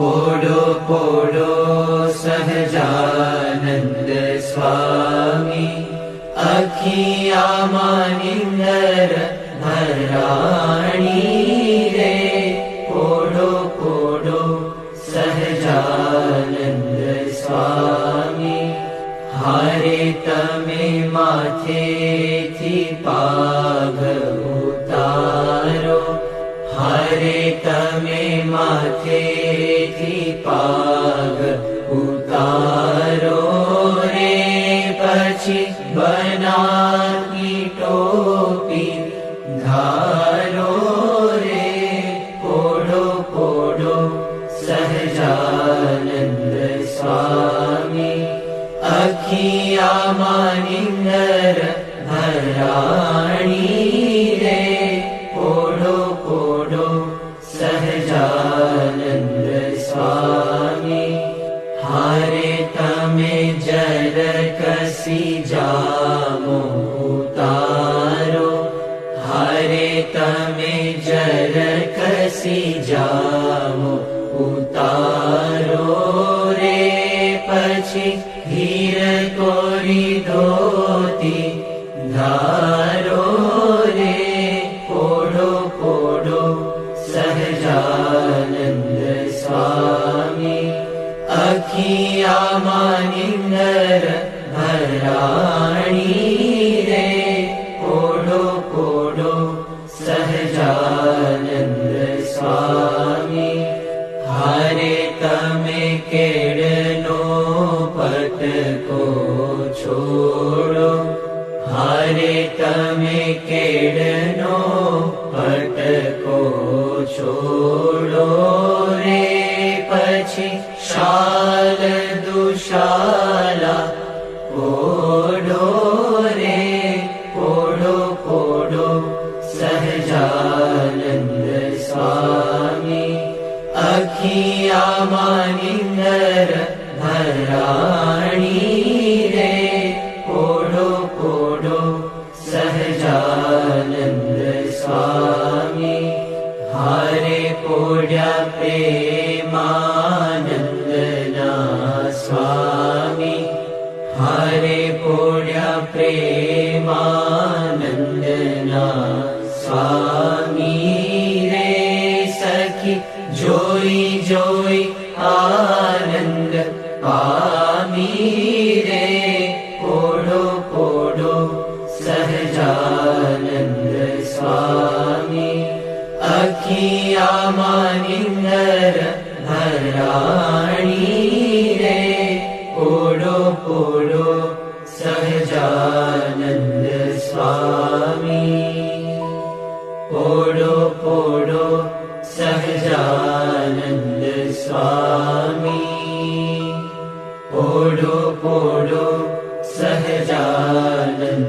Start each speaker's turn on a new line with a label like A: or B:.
A: પોડો પોડો સહજાનંદ સ્વામી, અખિયામાં નિંદર ભરાણી રે. પોડો પોડો સહજાનંદ સ્વામી, હારે તમે માથેથી પાઘ ઉતારો, હારે તમે માથેથી પાઘ ઉતારો રે. પછી બનાની ટોપી ધારો રે. પોડો પોડો સહજાનંદ સ્વામી, અખિયામાં નિંદર ભરાણી રે. પોડો પોડો સહજાનંદ સ્વામી, હારે તમે જર કસી જામો ઉતારો, હારે તમે જર કસી જામો ઉતારો રે. પછી હીર કોરી ધોતી ધારો રે. પોડો પોડો સહજાનંદ સ્વામી, અખિયામાં નિંદર ભરાણી રે. પોડો પોડો સહજાનંદ સ્વામી, હારે તમે કેળનો પટકો છોડો, હારે તમે કેળનો પટકો છોડો રે. પછી શાલ દુશાલા ઓઢો રે. પોડો પોડો સહજાનંદ સ્વામી, અખિયામાં નિંદર ભરાણી રે. પોડો પોડો સહજાનંદ સ્વામી, હારે પોડ્યા પ્રેમાનંદના સ્વામી, હારે પોડ્યા પ્રેમાનંદના સ્વામી રે. સખી જોઈ જોઈ આનંદ પામી રે. પોડો પોડો સહજાનંદ સ્વામી, અખિયામાં નિંદર ભરાણી રે. પોડો પોડો સહજાનંદ સ્વામી, પોડો પોડો સહજાનંદ સ્વામી, પોડો પોડો સહજાનંદ.